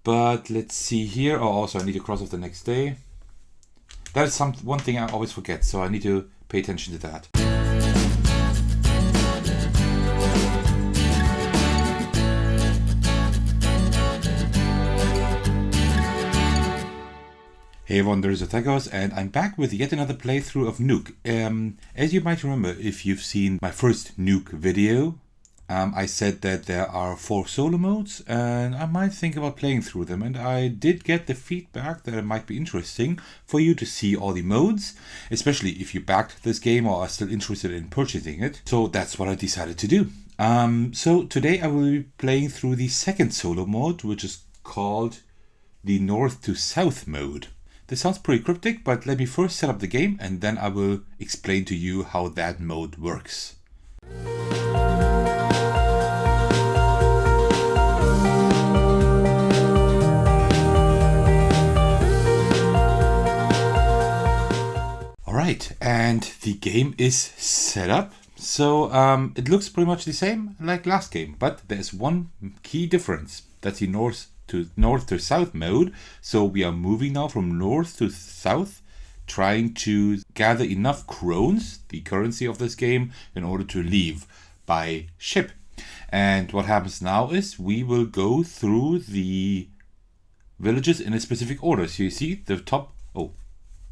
But let's see here. Oh, also I need to cross off the next day. That is one thing I always forget, so I need to pay attention to that. Hey everyone, there's Otegos, and I'm back with yet another playthrough of Nuuk. As you might remember, if you've seen my first Nuuk video, I said that there are 4 solo modes, and I might think about playing through them. And I did get the feedback that it might be interesting for you to see all the modes, especially if you backed this game or are still interested in purchasing it. So that's what I decided to do. So today I will be playing through the second solo mode, which is called the North to South mode. This sounds pretty cryptic, but let me first set up the game and then I will explain to you how that mode works. Alright, and the game is set up. So it looks pretty much the same like last game, but there's one key difference. That's the north to south mode. So we are moving now from north to south, trying to gather enough crones, the currency of this game, in order to leave by ship. And what happens now is we will go through the villages in a specific order. So you see the top,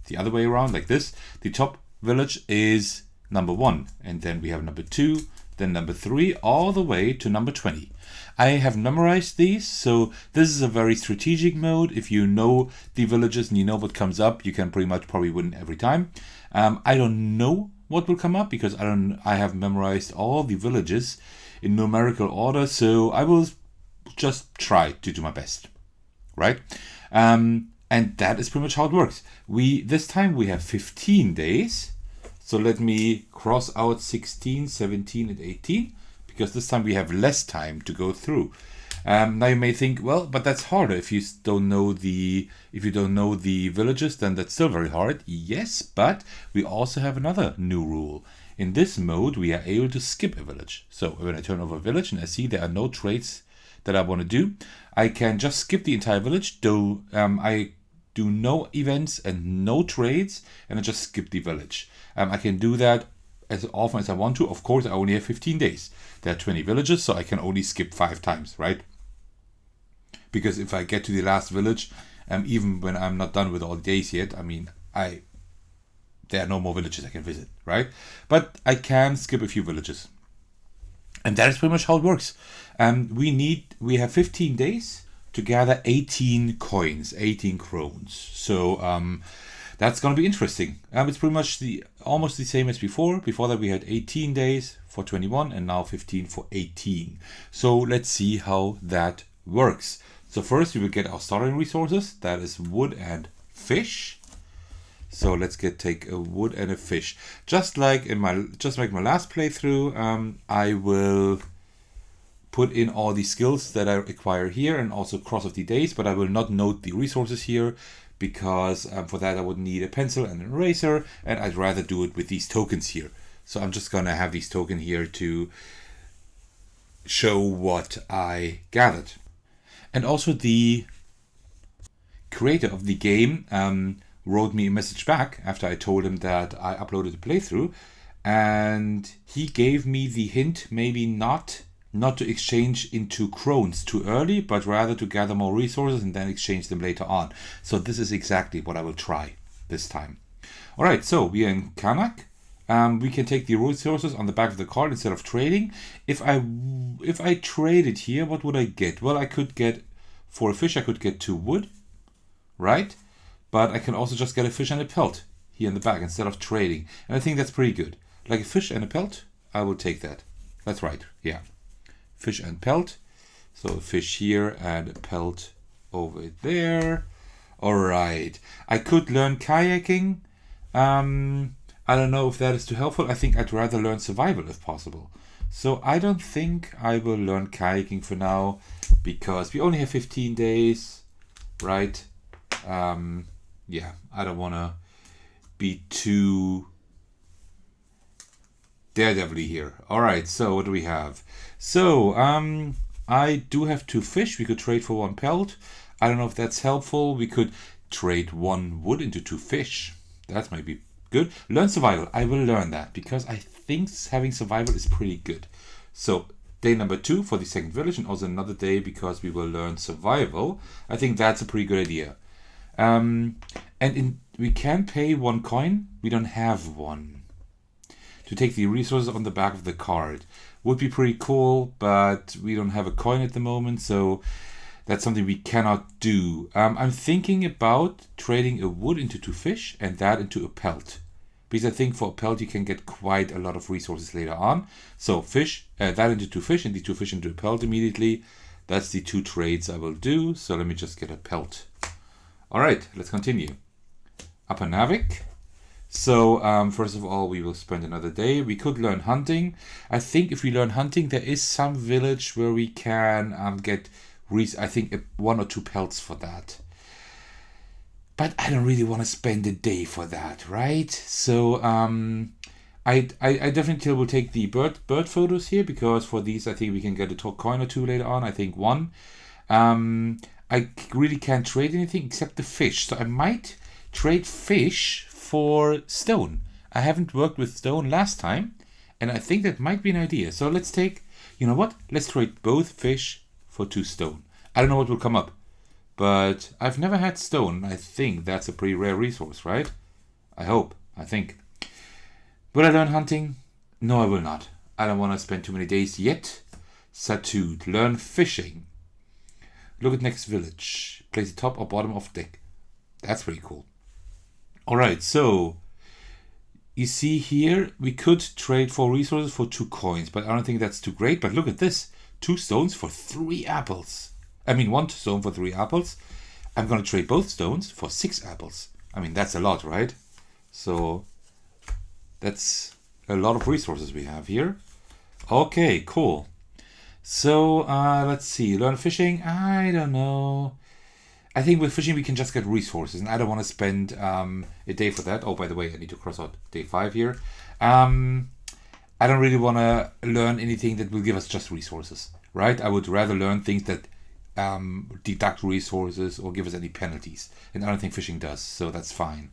the other way around like this. The top village is number 1, and then we have number 2, then number 3, all the way to number 20. I have memorized these, so this is a very strategic mode. If you know the villages and you know what comes up, you can pretty much probably win every time. I don't know what will come up because I have memorized all the villages in numerical order, so I will just try to do my best, right? And that is pretty much how it works. This time we have 15 days. So let me cross out 16, 17, and 18, because this time we have less time to go through. Now you may think, well, but that's harder if you don't know the villages, then that's still very hard. Yes, but we also have another new rule. In this mode, we are able to skip a village. So when I turn over a village and I see there are no trades that I want to do, I can just skip the entire village. Though I do no events and no trades, and I just skip the village. I can do that as often as I want to. Of course, I only have 15 days. There are 20 villages, so I can only skip 5 times, right? Because if I get to the last village, even when I'm not done with all the days yet, I mean, there are no more villages I can visit, right? But I can skip a few villages. And that is pretty much how it works. We have 15 days to gather 18 coins, 18 crones. So that's going to be interesting. It's pretty much almost the same as before. Before that we had 18 days for 21 and now 15 for 18. So let's see how that works. So first we will get our starting resources. That is wood and fish. So let's take a wood and a fish. Just like my last playthrough, I will put in all the skills that I acquire here and also cross off the days, but I will not note the resources here because for that I would need a pencil and an eraser, and I'd rather do it with these tokens here. So I'm just gonna have these tokens here to show what I gathered. And also the creator of the game wrote me a message back after I told him that I uploaded a playthrough, and he gave me the hint maybe not to exchange into crones too early, but rather to gather more resources and then exchange them later on. So this is exactly what I will try this time. All right, so we are in Kanak. We can take the resources on the back of the card instead of trading. If I traded here, what would I get? Well, I could get, for a fish, I could get 2 wood, right? But I can also just get a fish and a pelt here in the back instead of trading. And I think that's pretty good. Like a fish and a pelt, I will take that. That's right, yeah. Fish and pelt. So a fish here and a pelt over there. All right. I could learn kayaking. I don't know if that is too helpful. I think I'd rather learn survival if possible. So I don't think I will learn kayaking for now because we only have 15 days, right? Yeah, I don't want to be too daredevil here. All right, so what do we have? So I do have 2 fish. We could trade for 1 pelt. I don't know if that's helpful. We could trade 1 wood into 2 fish. That might be good. Learn survival. I will learn that because I think having survival is pretty good. So day number 2 for the second village, and also another day because we will learn survival. I think that's a pretty good idea. We can pay 1 coin. We don't have one. To take the resources on the back of the card would be pretty cool, but we don't have a coin at the moment, so that's something we cannot do. I'm thinking about trading a wood into 2 fish and that into a pelt, because I think for a pelt you can get quite a lot of resources later on. So fish, that into 2 fish, and the 2 fish into a pelt immediately. That's the 2 trades I will do. So let me just get a pelt. All right, let's continue. Upper Navik. So first of all, we will spend another day. We could learn hunting. I think if we learn hunting, there is some village where we can get, I think 1 or 2 pelts for that. But I don't really want to spend a day for that, right? So I definitely will take the bird photos here, because for these I think we can get a coin or 2 later on. I think 1. I really can't trade anything except the fish. So I might trade fish for stone. I haven't worked with stone last time, and I think that might be an idea. So let's take, you know what? Let's trade both fish for 2 stone. I don't know what will come up, but I've never had stone. I think that's a pretty rare resource, right? I hope. I think. Will I learn hunting? No, I will not. I don't want to spend too many days yet. Satude. Learn fishing. Look at next village. Place the top or bottom of deck. That's pretty cool. Alright, so you see here we could trade for resources for 2 coins, but I don't think that's too great. But look at this. 2 stones for 3 apples. I mean 1 stone for 3 apples. I'm going to trade both stones for 6 apples. I mean, that's a lot, right? So that's a lot of resources we have here. Okay, cool. So let's see. Learn fishing? I don't know. I think with fishing we can just get resources, and I don't want to spend a day for that. Oh, by the way, I need to cross out day 5 here. I don't really want to learn anything that will give us just resources, right? I would rather learn things that deduct resources or give us any penalties, and I don't think fishing does, so that's fine.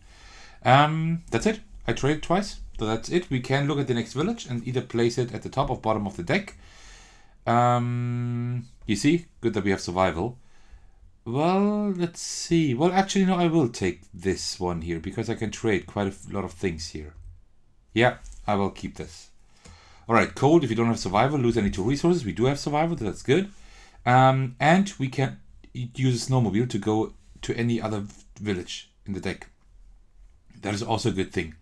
That's it. I traded twice, so that's it. We can look at the next village and either place it at the top or bottom of the deck. You see, good that we have survival. Well, let's see. Well, actually, no, I will take this one here because I can trade quite a lot of things here. Yeah, I will keep this. All right, cold. If you don't have survival, lose any 2 resources. We do have survival, so that's good. And we can use a snowmobile to go to any other village in the deck. That is also a good thing.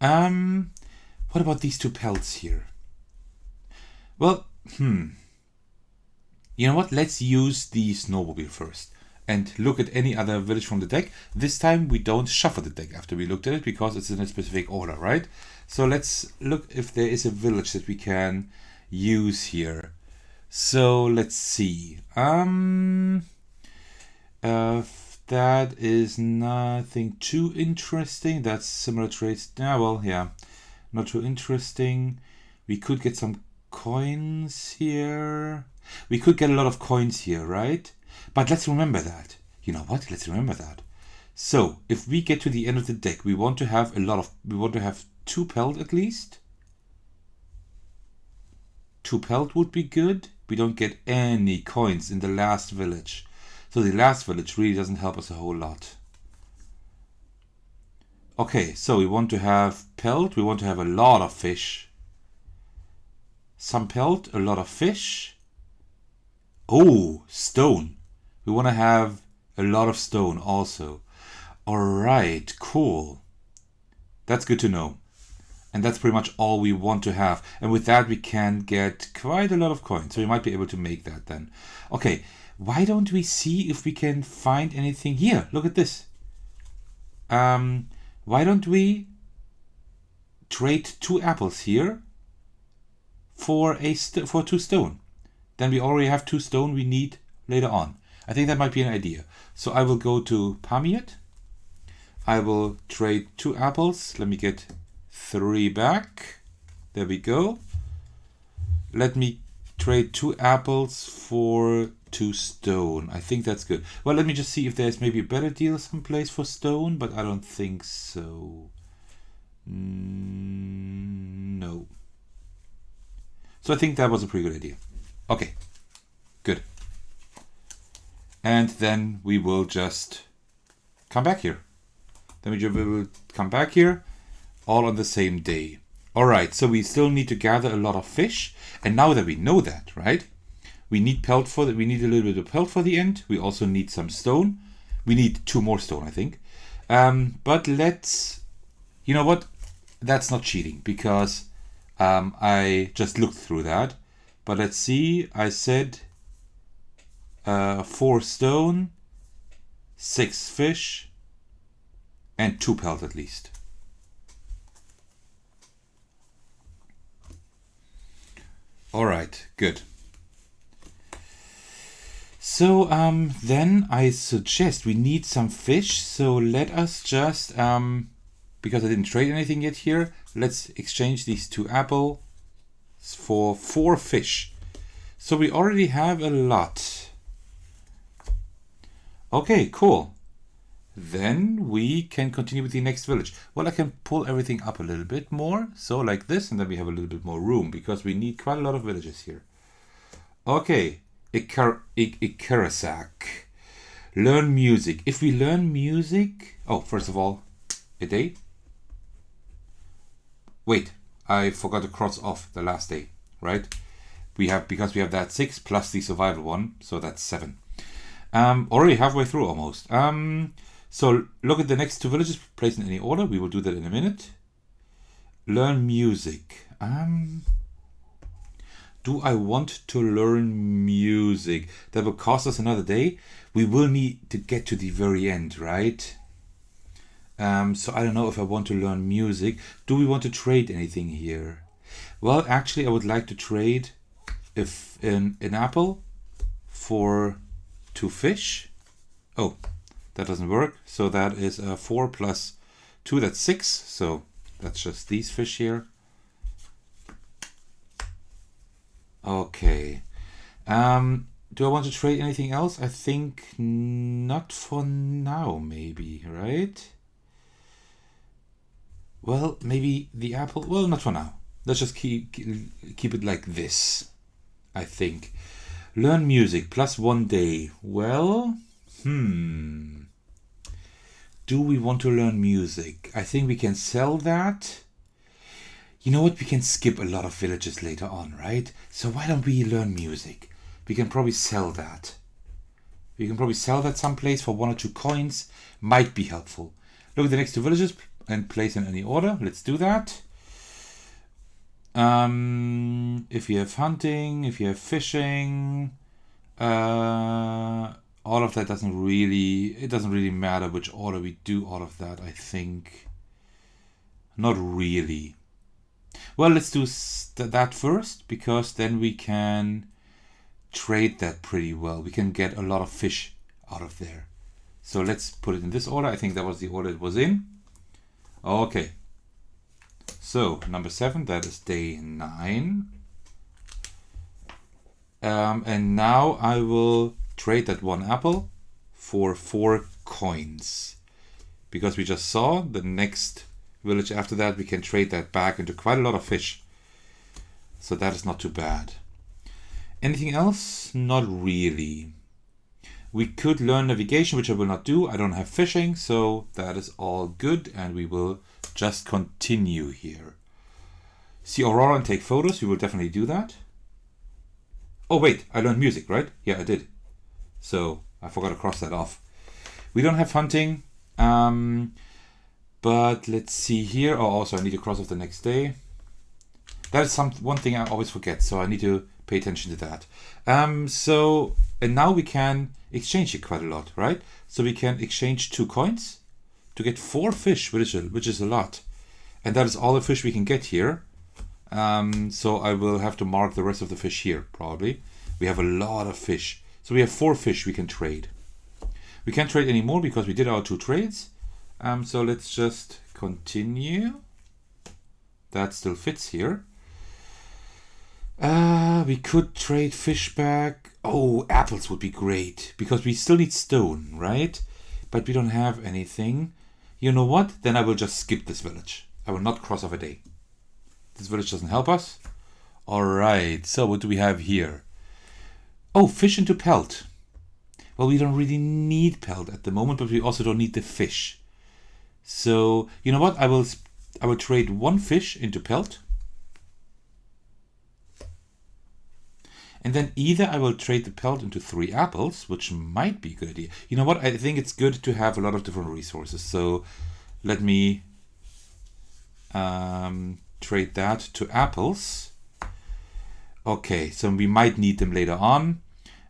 What about these 2 pelts here? Well, you know what? Let's use the snowmobile first and look at any other village from the deck. This time we don't shuffle the deck after we looked at it because it's in a specific order, right? So let's look if there is a village that we can use here. So let's see. That is nothing too interesting. That's similar traits. Yeah, well, yeah, not too interesting. We could get some coins here. We could get a lot of coins here, right? But let's remember that. You know what? Let's remember that. So if we get to the end of the deck, we want to have we want to have 2 pelt at least. 2 pelt would be good. We don't get any coins in the last village. So the last village really doesn't help us a whole lot. Okay, so we want to have pelt. We want to have a lot of fish. Some pelt, a lot of fish. Oh, stone. We want to have a lot of stone also. Alright, cool. That's good to know. And that's pretty much all we want to have. And with that we can get quite a lot of coins. So we might be able to make that then. Okay, why don't we see if we can find anything here? Look at this. Why don't we trade 2 apples here for 2 stone? Then we already have 2 stone we need later on. I think that might be an idea. So I will go to Pamiet. I will trade 2 apples. Let me get 3 back. There we go. Let me trade 2 apples for 2 stone. I think that's good. Well, let me just see if there's maybe a better deal someplace for stone, but I don't think so. No. So I think that was a pretty good idea. Okay, good. And then we will just come back here. Then we will come back here all on the same day. All right, so we still need to gather a lot of fish. And now that we know that, right? We need pelt for that. We need a little bit of pelt for the end. We also need some stone. We need 2 more stone, I think. But let's, you know what? That's not cheating because I just looked through that. But let's see, I said 4 stone, 6 fish, and 2 pelt at least. All right, good. So then I suggest we need some fish. So let us just, because I didn't trade anything yet here, let's exchange these 2 apples for 4 fish. So we already have a lot. Okay, cool. Then we can continue with the next village. Well, I can pull everything up a little bit more. So like this, and then we have a little bit more room because we need quite a lot of villages here. Okay, Ikarasak. Learn music. If we learn music... Oh, first of all, a day. Wait, I forgot to cross off the last day, right? Because we have that 6 plus the survival one, so that's 7. Already halfway through almost. So look at the next 2 villages, place in any order. We will do that in a minute. Learn music. Do I want to learn music? That will cost us another day. We will need to get to the very end, right? So I don't know if I want to learn music. Do we want to trade anything here? Well, actually, I would like to trade an apple for 2 fish. Oh, that doesn't work. So that is 4 plus 2, that's 6. So that's just these fish here. Okay. Do I want to trade anything else? I think not for now, maybe, right? Well, maybe the apple. Well, not for now. Let's just keep it like this, I think. Learn music, plus 1 day. Well, do we want to learn music? I think we can sell that. You know what? We can skip a lot of villages later on, right? So why don't we learn music? We can probably sell that. We can probably sell that someplace for 1 or 2 coins. Might be helpful. Look at the next 2 villages and place in any order. Let's do that. If you have hunting, if you have fishing, all of that doesn't really matter which order we do all of that, I think. Not really. Well, let's do that first, because then we can trade that pretty well. We can get a lot of fish out of there. So let's put it in this order. I think that was the order it was in. Okay. So number 7, that is day 9. And now I will trade that 1 apple for 4 coins. Because we just saw the next village after that, we can trade that back into quite a lot of fish. So that is not too bad. Anything else? Not really. We could learn navigation, which I will not do. I don't have fishing, so that is all good. And we will just continue here. See Aurora and take photos. We will definitely do that. Oh, wait, I learned music, right? Yeah, I did. So I forgot to cross that off. We don't have hunting. But let's see here. Oh, also I need to cross off the next day. That is one thing I always forget. So I need to pay attention to that. And now we can exchange it quite a lot, right? So we can exchange 2 coins to get 4 fish, which is a lot. And that is all the fish we can get here. So I will have to mark the rest of the fish here, probably. We have a lot of fish. So we have 4 fish we can trade. We can't trade anymore because we did our 2 trades. So let's just continue. That still fits here. We could trade fish back. Oh, apples would be great, because we still need stone, right? But we don't have anything. You know what? Then I will just skip this village. I will not cross off a day. This village doesn't help us. Alright, so what do we have here? Oh, fish into pelt. Well, we don't really need pelt at the moment, but we also don't need the fish. So, you know what? I will trade one fish into pelt. And then either I will trade the pelt into 3 apples, which might be a good idea. You know what? I think it's good to have a lot of different resources. So let me trade that to apples. Okay, so we might need them later on.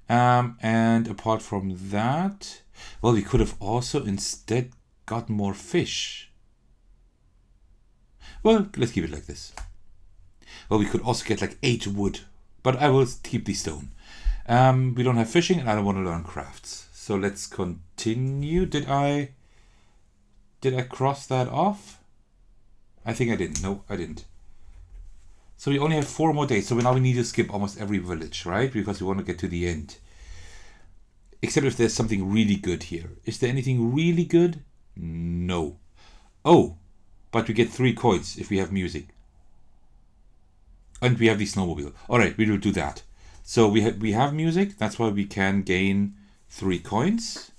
And apart from that, well, we could have also instead got more fish. Well, let's keep it like this. Well, we could also get like 8 wood. But I will keep the stone. We don't have fishing and I don't want to learn crafts. So let's continue. Did I cross that off? I think I didn't. No, I didn't. So we only have 4 more days. So now we need to skip almost every village, right? Because we want to get to the end. Except if there's something really good here. Is there anything really good? No. Oh, but we get 3 coins if we have music. And we have the snowmobile. All right, we will do that. So we have music. That's why we can gain 3 coins.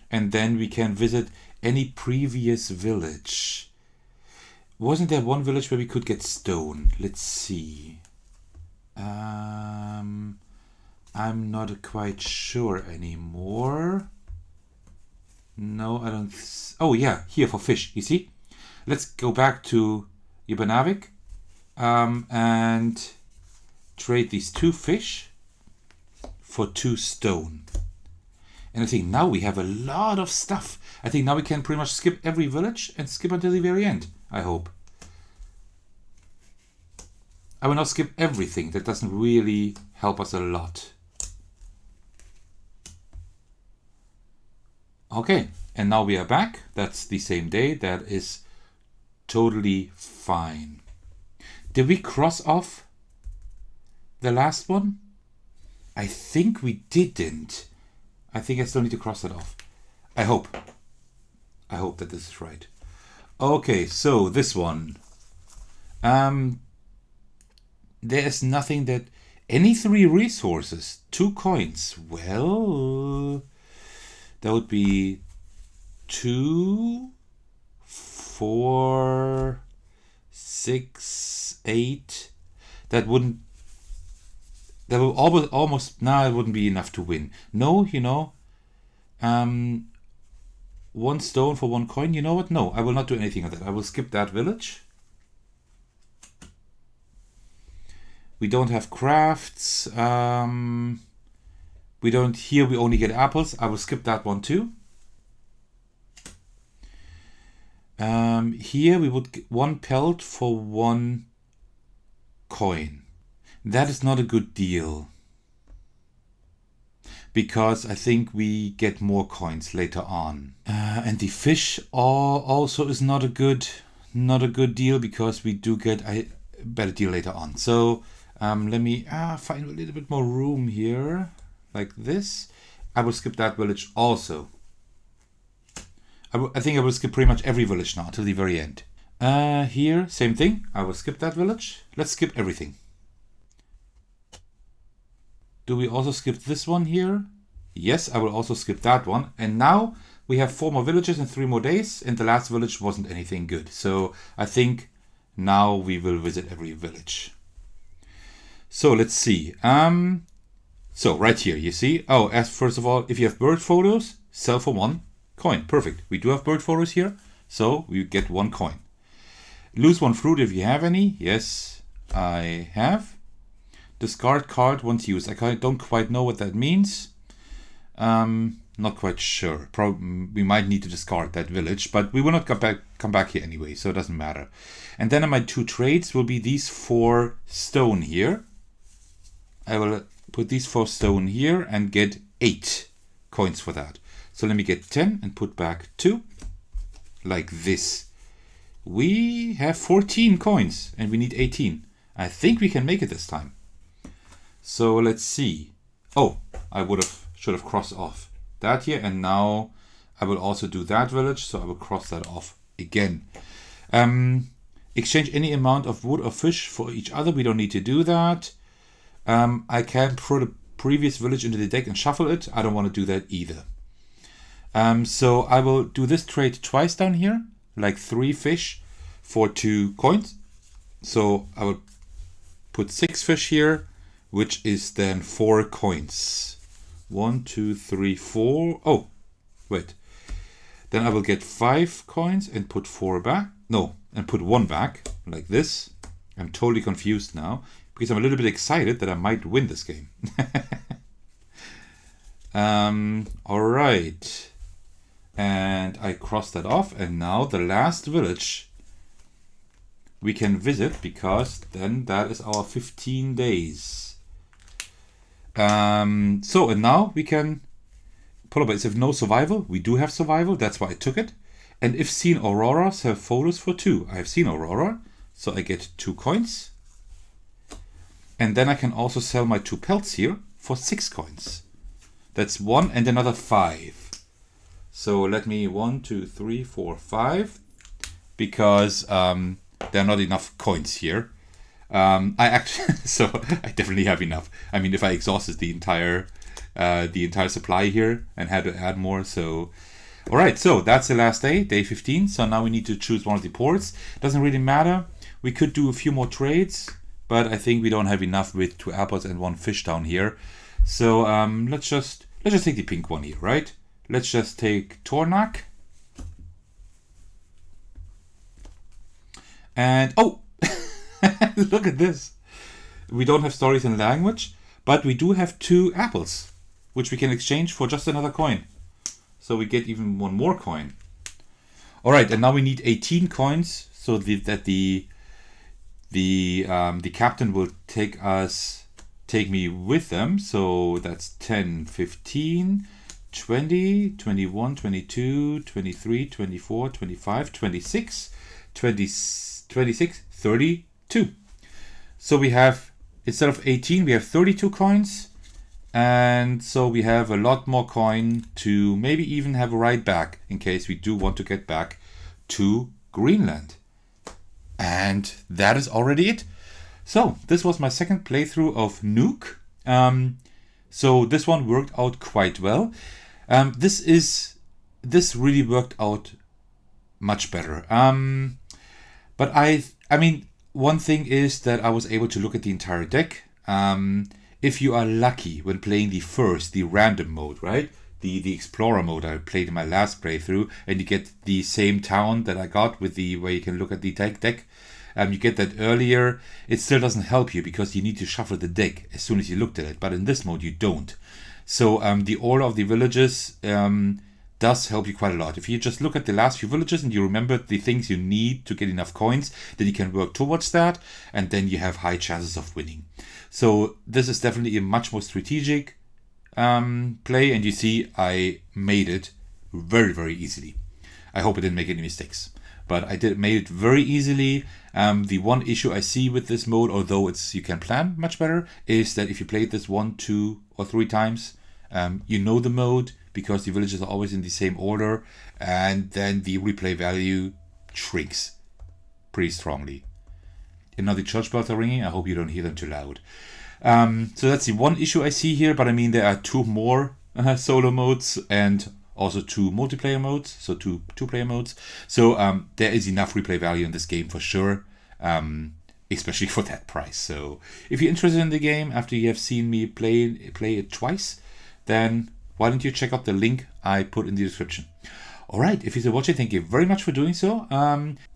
And then we can visit any previous village. Wasn't there one village where we could get stone? Let's see. I'm not quite sure anymore. No, I don't. Oh yeah, here for fish. You see? Let's go back to Ibanavik and trade these 2 fish for 2 stone. And I think now we have a lot of stuff. I think now we can pretty much skip every village and skip until the very end, I hope. I will not skip everything. That doesn't really help us a lot. Okay, and now we are back. That's the same day. That is totally fine. Did we cross off the last one? I think we didn't. I think I still need to cross it off. I hope that this is right. Okay, so this one. There's nothing that... Any 3 resources, 2 coins. Well, that would be 2... 4, 6, 8. That will almost it wouldn't be enough to win. No, you know, 1 stone for 1 coin. You know what? No, I will not do anything of that. I will skip that village. We don't have crafts. We don't. Here we only get apples. I will skip that one too. Here we would get 1 pelt for 1 coin. That is not a good deal, because I think we get more coins later on. And the fish also is not a good deal, because we do get a better deal later on. So let me find a little bit more room here, like this. I will skip that village also. I think I will skip pretty much every village now till the very end. Here, same thing. I will skip that village. Let's skip everything. Do we also skip this one here? Yes, I will also skip that one. And now we have 4 more villages and 3 more days. And the last village wasn't anything good. So I think now we will visit every village. So let's see. So right here, you see. Oh, first of all, if you have bird photos, sell for 1 coin. Perfect. We do have bird photos here, so we get 1 coin. Lose 1 fruit if you have any. Yes, I have. Discard card once used. I don't quite know what that means. Not quite sure. Probably we might need to discard that village, but we will not come back here anyway, so it doesn't matter. And then my 2 trades will be these 4 stone here. I will put these 4 stone here and get 8 coins for that. So let me get 10 and put back 2, like this. we have 14 coins and we need 18. I think we can make it this time. So let's see. Oh, I should have crossed off that here, and now I will also do that village, so I will cross that off again. Exchange any amount of wood or fish for each other. We don't need to do that. I can throw the previous village into the deck and shuffle it. I don't want to do that either. So I will do this trade twice down here, like 3 fish for 2 coins. So I will put 6 fish here, which is then 4 coins. 1, 2, 3, 4. Oh, wait. Then I will get 5 coins and put 4 back. No, and put 1 back, like this. I'm totally confused now, because I'm a little bit excited that I might win this game. All right. And I crossed that off, and now the last village we can visit, because then that is our 15 days. And now we can pull up. If no survival, we do have survival, that's why I took it. And if seen auroras, have photos for 2. I have seen aurora, so I get 2 coins. And then I can also sell my 2 pelts here for 6 coins. That's 1 and another 5. So let me 1, 2, 3, 4, 5, because there are not enough coins here. So I definitely have enough. I mean, if I exhausted the entire supply here and had to add more, so all right. So that's the last day, day 15. So now we need to choose one of the ports. Doesn't really matter. We could do a few more trades, but I think we don't have enough with 2 apples and 1 fish down here. So let's just take the pink one here, right? Let's just take Nuuk. And oh, look at this. We don't have stories in language, but we do have 2 apples, which we can exchange for just another coin. So we get even 1 more coin. All right, and now we need 18 coins so that the captain will take me with them. So that's 10, 15, 20, 21, 22, 23, 24, 25, 26, 26, 32. So we have, instead of 18, we have 32 coins. And so we have a lot more coin to maybe even have a ride back in case we do want to get back to Greenland. And that is already it. So this was my second playthrough of Nuuk. So this one worked out quite well. This really worked out much better. But I mean, one thing is that I was able to look at the entire deck. If you are lucky when playing the random mode, right? The explorer mode I played in my last playthrough, and you get the same town that I got with where you can look at the deck. You get that earlier. It still doesn't help you because you need to shuffle the deck as soon as you looked at it. But in this mode, you don't. So the order of the villages does help you quite a lot. If you just look at the last few villages and you remember the things you need to get enough coins, then you can work towards that, and then you have high chances of winning. So this is definitely a much more strategic play, and you see I made it very, very easily. I hope I didn't make any mistakes, but I made it very easily. The one issue I see with this mode, although you can plan much better, is that if you played this 1, 2, or 3 times, you know the mode because the villages are always in the same order, and then the replay value shrinks pretty strongly. And now the church bells are ringing. I hope you don't hear them too loud. So that's the one issue I see here, but I mean there are 2 more solo modes and also 2 multiplayer modes, so 2 player modes. So there is enough replay value in this game for sure, especially for that price. So if you're interested in the game after you have seen me play it twice, then why don't you check out the link I put in the description. Alright, if you're still watching, thank you very much for doing so.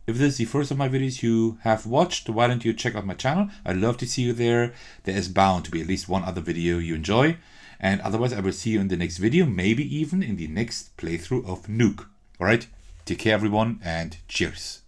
If this is the first of my videos you have watched, why don't you check out my channel? I'd love to see you there. There is bound to be at least one other video you enjoy. And otherwise, I will see you in the next video, maybe even in the next playthrough of Nuuk. Alright, take care everyone, and cheers.